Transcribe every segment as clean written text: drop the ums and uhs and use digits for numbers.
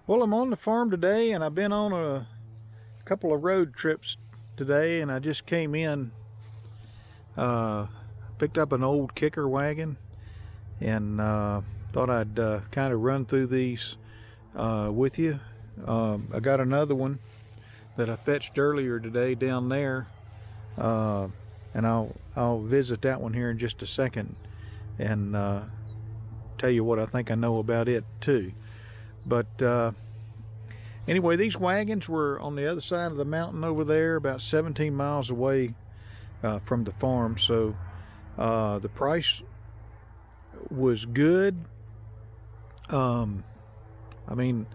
Well, I'm on the farm today, and I've been on a couple of road trips today, and I just came in, uh, picked up an old kicker wagon, and thought I'd kind of run through these with you. I got another one that I fetched earlier today down there, uh, and I'll visit that one here in just a second, and tell you what I think I know about it too. But anyway, these wagons were on the other side of the mountain over there, about 17 miles away from the farm. So the price was good. I mean,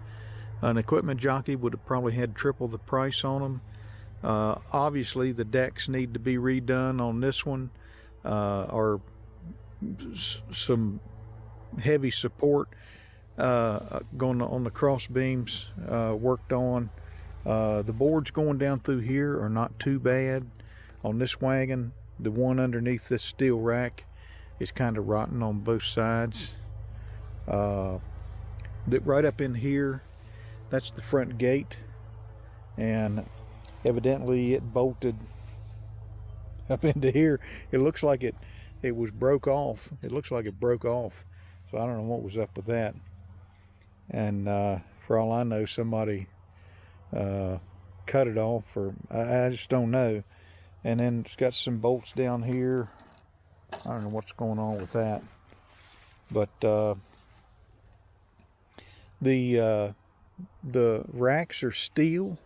an equipment jockey would have probably had triple the price on them. Obviously, the decks need to be redone on this one, or some heavy support going on the cross beams worked on. The boards going down through here are not too bad on this wagon. The one underneath this steel rack is kind of rotten on both sides. Right up in here, that's the front gate, and evidently it bolted up into here. It looks like it was broke off. It looks like it broke off. So I don't know what was up with that. And for all I know, somebody cut it off, or I just don't know. And then it's got some bolts down here. I don't know what's going on with that. But the racks are steel.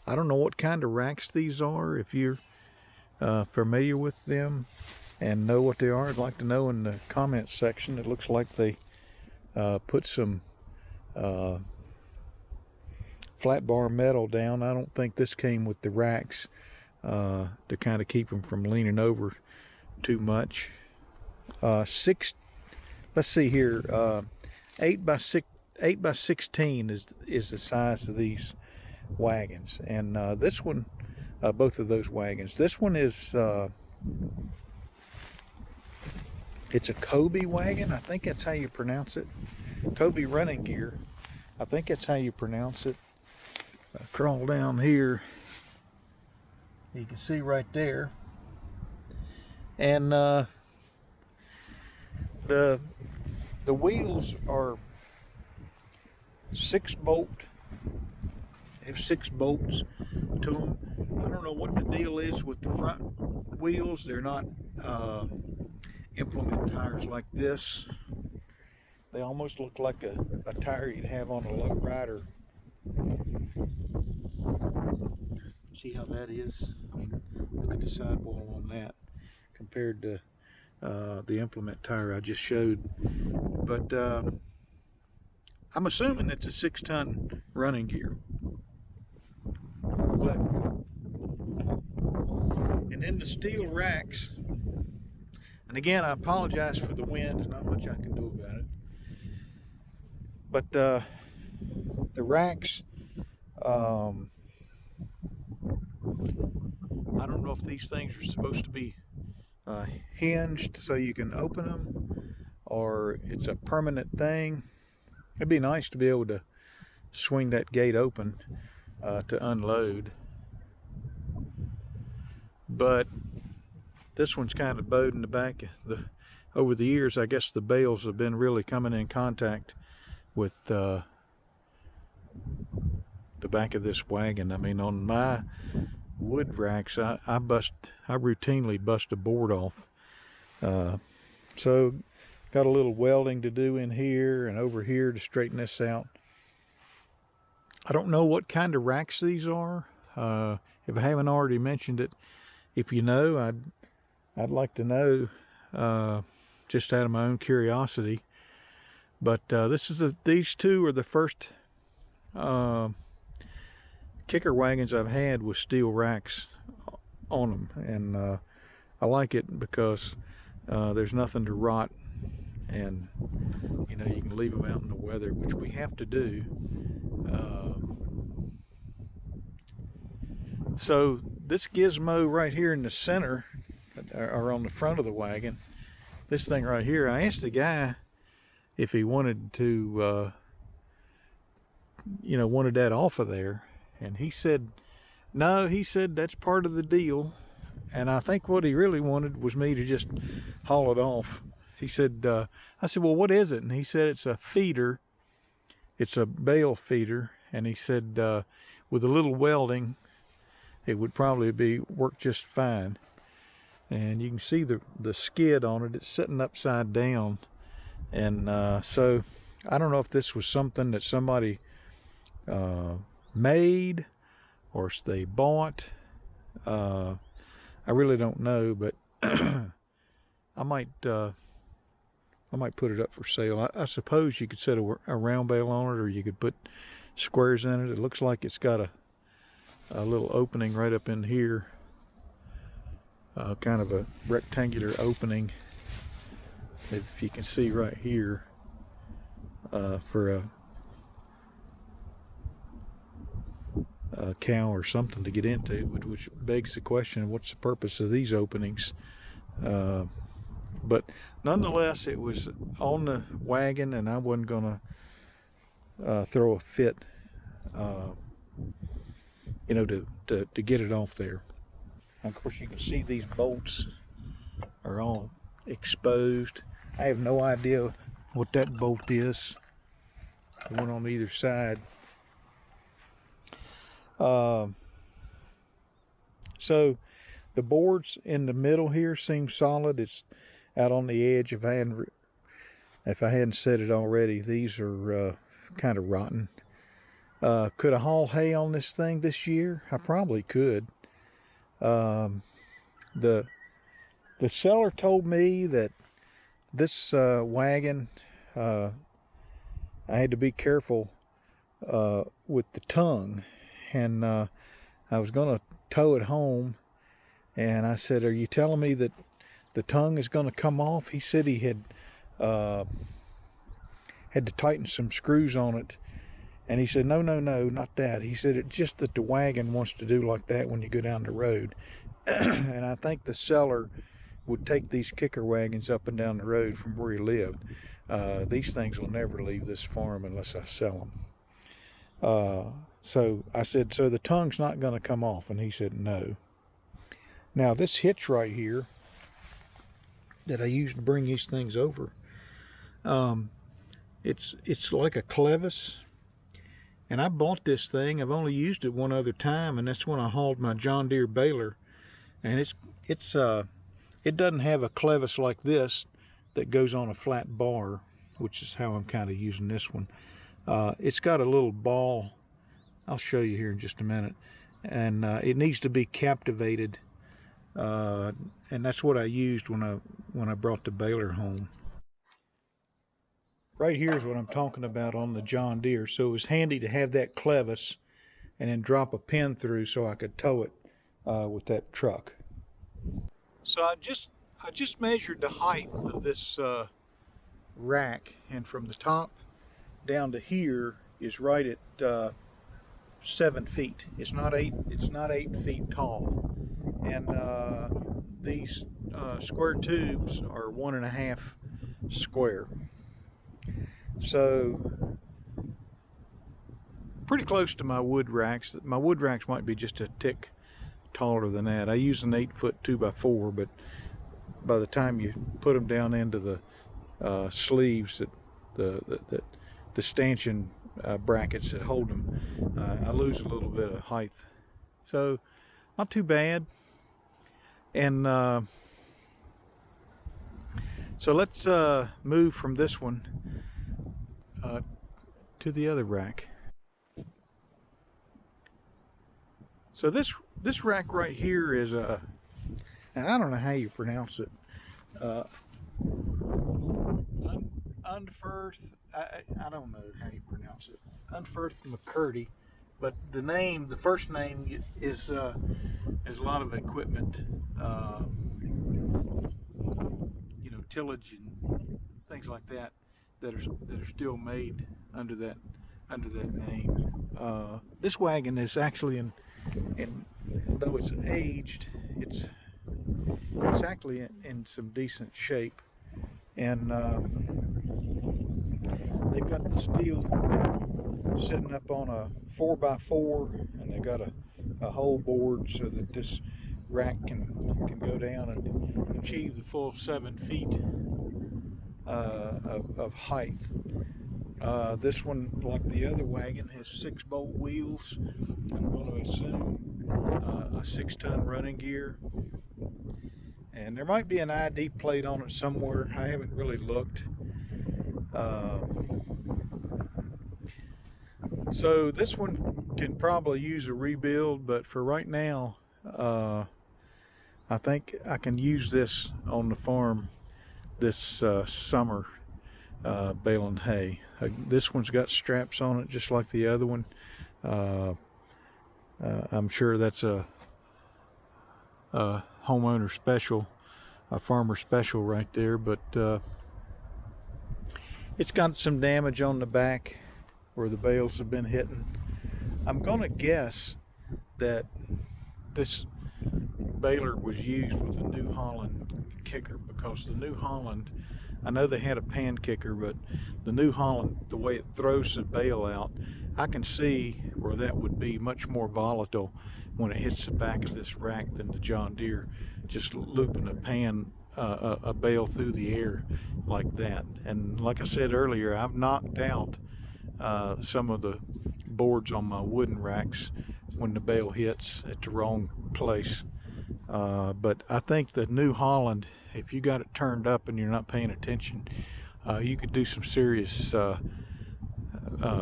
I don't know what kind of racks these are. If you're familiar with them and know what they are, I'd like to know in the comments section. It looks like they put some flat bar metal down. I don't think this came with the racks to kind of keep them from leaning over too much. Let's see here, 8 by 16 is the size of these wagons, and this one, both of those wagons, this one is it's a Kobe wagon. I think that's how you pronounce it. Kobe running gear. I think that's how you pronounce it. Crawl down here. You can see right there. And the wheels are 6-bolt. They have 6 bolts to them. I don't know what the deal is with the front wheels. They're not implement tires like this. They almost look like a tire you'd have on a low rider. See how that is? I mean, look at the sidewall on that compared to the implement tire I just showed. But I'm assuming it's a 6-ton running gear. But, and then the steel racks, and again, I apologize for the wind. There's not much I can do about it. But the racks, I don't know if these things are supposed to be hinged so you can open them, or it's a permanent thing. It'd be nice to be able to swing that gate open to unload. But this one's kind of bowed in the back. Over the years, I guess the bales have been really coming in contact with the back of this wagon. I mean, on my wood racks, I routinely bust a board off. So got a little welding to do in here and over here to straighten this out. I don't know what kind of racks these are. If I haven't already mentioned it, if you know, I'd like to know, just out of my own curiosity. But these two are the first kicker wagons I've had with steel racks on them, and I like it because there's nothing to rot, and you know, you can leave them out in the weather, which we have to do. So this gizmo right here in the center, or on the front of the wagon, this thing right here, I asked the guy if he wanted to wanted that off of there. And he said, no, he said that's part of the deal. And I think what he really wanted was me to just haul it off. He said, I said, well, what is it? And he said, it's a feeder. It's a bale feeder. And he said, with a little welding, it would probably work just fine. And you can see the skid on it. It's sitting upside down. And so I don't know if this was something that somebody made or they bought. I really don't know, but I might put it up for sale. I suppose you could set a round bale on it, or you could put squares in it. It looks like it's got a little opening right up in here, kind of a rectangular opening, if you can see right here, for a cow or something to get into, which begs the question, what's the purpose of these openings? But nonetheless, it was on the wagon, and I wasn't gonna throw a fit, to get it off there. And of course, you can see these bolts are all exposed. I have no idea what that bolt is. The one on either side. So the boards in the middle here seem solid. It's out on the edge. If I hadn't said it already, these are kind of rotten. Could I haul hay on this thing this year? I probably could. The seller told me that this wagon, I had to be careful with the tongue, and I was going to tow it home, and I said, are you telling me that the tongue is going to come off? He said he had to tighten some screws on it, and he said, no, not that. He said it's just that the wagon wants to do like that when you go down the road. And I think the seller would take these kicker wagons up and down the road from where he lived. These things will never leave this farm unless I sell them. So I said, so the tongue's not going to come off? And he said, no. Now this hitch right here that I use to bring these things over, it's like a clevis. And I bought this thing. I've only used it one other time, and that's when I hauled my John Deere baler. And it doesn't have a clevis like this that goes on a flat bar, which is how I'm kind of using this one. It's got a little ball. I'll show you here in just a minute. And it needs to be captivated, and that's what I used when I brought the baler home. Right here is what I'm talking about on the John Deere. So it was handy to have that clevis and then drop a pin through so I could tow it with that truck. So I just measured the height of this rack, and from the top down to here is right at 7 feet. It's not 8 feet tall, and these square tubes are 1.5 square. So pretty close to my wood racks. My wood racks might be just a tick taller than that. I use an 8-foot 2x4, but by the time you put them down into the sleeves, the stanchion brackets that hold them, I lose a little bit of height. So not too bad. And so let's move from this one to the other rack. So this rack right here is and I don't know how you pronounce it, Unferth. I don't know how you pronounce it. Unferth McCurdy, but the first name is a lot of equipment, tillage and things like that are still made under that name. This wagon is actually though it's aged, it's actually in some decent shape, and they've got the sitting up on a 4x4, and they got a whole board so that this rack can go down and achieve the full 7 feet of height. This one, like the other wagon, has 6-bolt wheels. I'm going to assume a 6-ton running gear. And there might be an ID plate on it somewhere. I haven't really looked. So this one can probably use a rebuild, but for right now, I think I can use this on the farm this summer, baling hay. This one's got straps on it just like the other one. I'm sure that's a homeowner special, a farmer special right there, but it's got some damage on the back where the bales have been hitting. I'm gonna guess that this baler was used with a New Holland kicker, because the New Holland, I know they had a pan kicker, but the New Holland, the way it throws the bale out, I can see where that would be much more volatile when it hits the back of this rack than the John Deere just looping a bale through the air like that. And like I said earlier, I've knocked out some of the boards on my wooden racks when the bale hits at the wrong place. But I think the New Holland, if you got it turned up and you're not paying attention, you could do some serious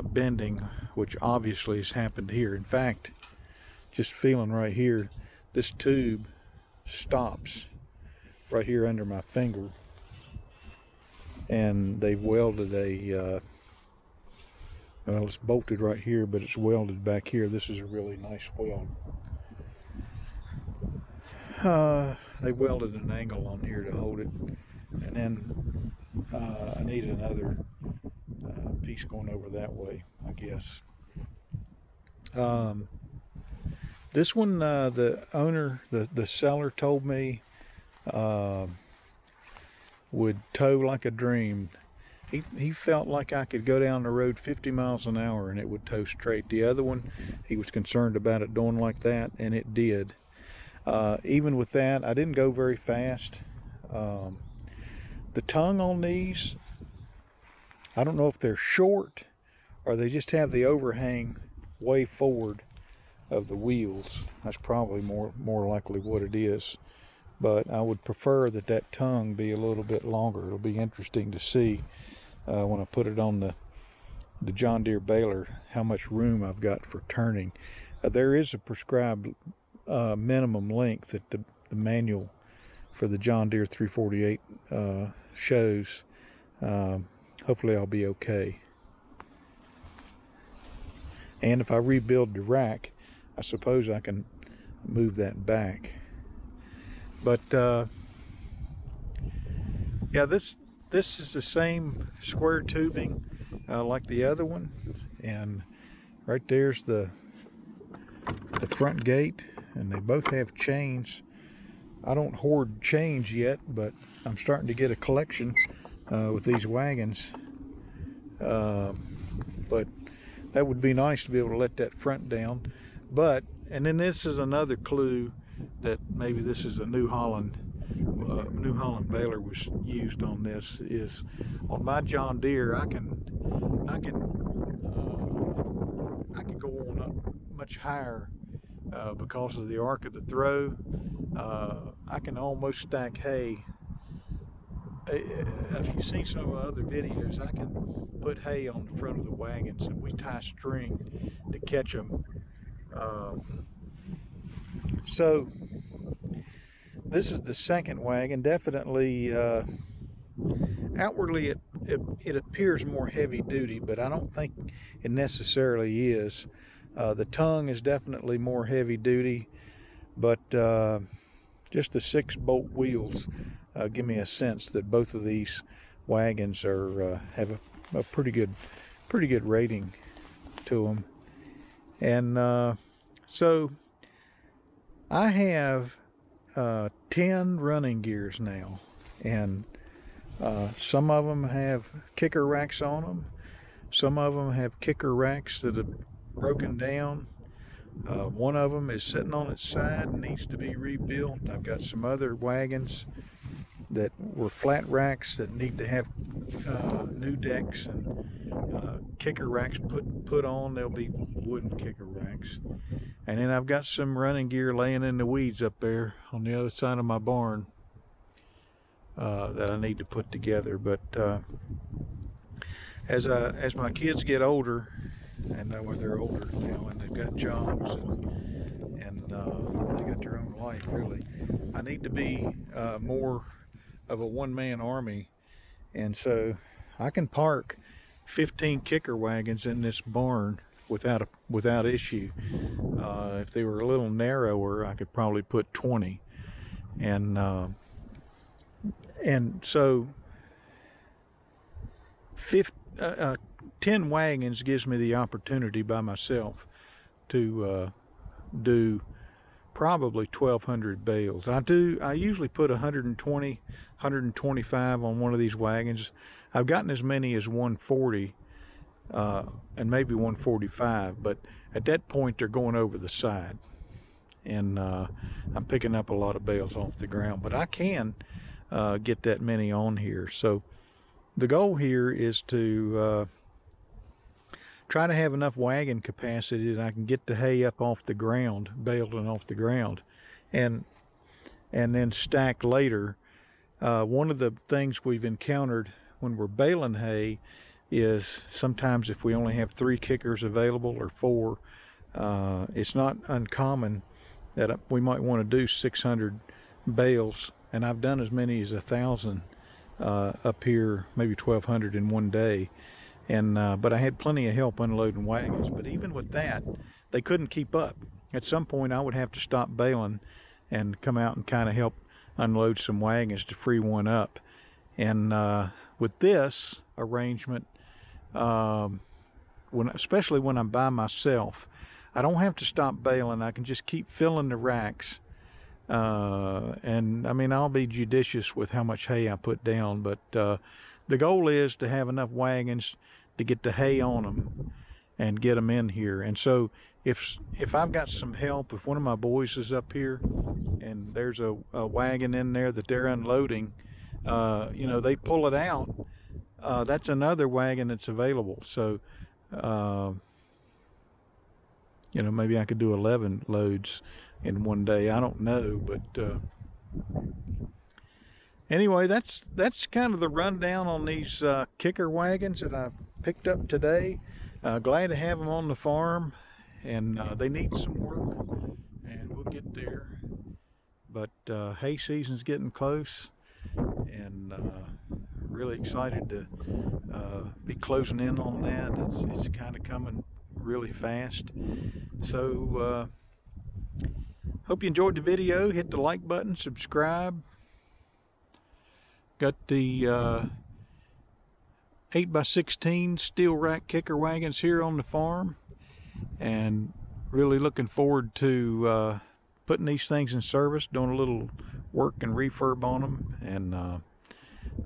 bending, which obviously has happened here. In fact, just feeling right here, this tube stops right here under my finger, and they've welded a well, it's bolted right here, but it's welded back here. This is a really nice weld. They welded an angle on here to hold it, and then I need another piece going over that way, I guess. This one, the owner, the seller told me would tow like a dream. He felt like I could go down the road 50 miles an hour and it would tow straight. The other one, he was concerned about it doing like that, and it did. Even with that, I didn't go very fast. The tongue on these, I don't know if they're short or they just have the overhang way forward of the wheels. That's probably more likely what it is. But I would prefer that tongue be a little bit longer. It'll be interesting to see when I put it on the John Deere baler how much room I've got for turning. There is a prescribed minimum length that the manual for the John Deere 348 shows. Hopefully I'll be okay. And if I rebuild the rack, I suppose I can move that back. But yeah, this is the same square tubing like the other one, and right there's the front gate, and they both have chains. I don't hoard chains yet, but I'm starting to get a collection with these wagons. But that would be nice to be able to let that front down. But, and then this is another clue that maybe this is a New Holland baler was used on this, is on my John Deere I can go on up much higher because of the arc of the throw. I can almost stack hay. If you've seen some of my other videos, I can put hay on the front of the wagons, and we tie string to catch them. So this is the second wagon. Definitely outwardly it appears more heavy duty, but I don't think it necessarily is. The tongue is definitely more heavy duty, but just the 6-bolt wheels give me a sense that both of these wagons are have a pretty good rating to them. And so I have 10 running gears now, and some of them have kicker racks on them. Some of them have kicker racks that have broken down. One of them is sitting on its side and needs to be rebuilt. I've got some other wagons that were flat racks that need to have new decks and kicker racks put on. They'll be wooden kicker racks. And then I've got some running gear laying in the weeds up there on the other side of my barn that I need to put together. But as my kids get older, and well, they're older now and they've got jobs and they got their own life, really, I need to be more of a one-man army. And so I can park 15 kicker wagons in this barn without issue. If they were a little narrower, I could probably put 20. And so 10 wagons gives me the opportunity by myself to do probably 1,200 bales. I usually put 120, 125 on one of these wagons. I've gotten as many as 140 and maybe 145, but at that point they're going over the side, and I'm picking up a lot of bales off the ground. But I can get that many on here. So the goal here is to try to have enough wagon capacity that I can get the hay up off the ground, baled and off the ground, and then stack later. One of the things we've encountered when we're baling hay is sometimes if we only have 3 kickers available or 4, it's not uncommon that we might want to do 600 bales, and I've done as many as 1,000 up here, maybe 1,200 in one day. And but I had plenty of help unloading wagons. But even with that, they couldn't keep up. At some point, I would have to stop baling and come out and kind of help unload some wagons to free one up. And with this arrangement, especially when I'm by myself, I don't have to stop baling. I can just keep filling the racks. And I mean, I'll be judicious with how much hay I put down, but the goal is to have enough wagons to get the hay on them and get them in here. And so if I've got some help, if one of my boys is up here and there's a wagon in there that they're unloading, you know, they pull it out, that's another wagon that's available. So you know, maybe I could do 11 loads in one day. I don't know, but anyway, that's kind of the rundown on these kicker wagons that I've picked up today. Glad to have them on the farm, and they need some work, and we'll get there. But hay season's getting close, and really excited to be closing in on that. It's kind of coming really fast. So hope you enjoyed the video. Hit the like button, subscribe. Got the 8x16 steel rack kicker wagons here on the farm, and really looking forward to putting these things in service, doing a little work and refurb on them. And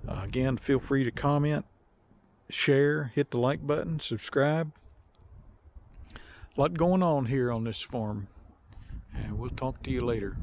again, feel free to comment, share, hit the like button, subscribe. A lot going on here on this farm, and we'll talk to you later.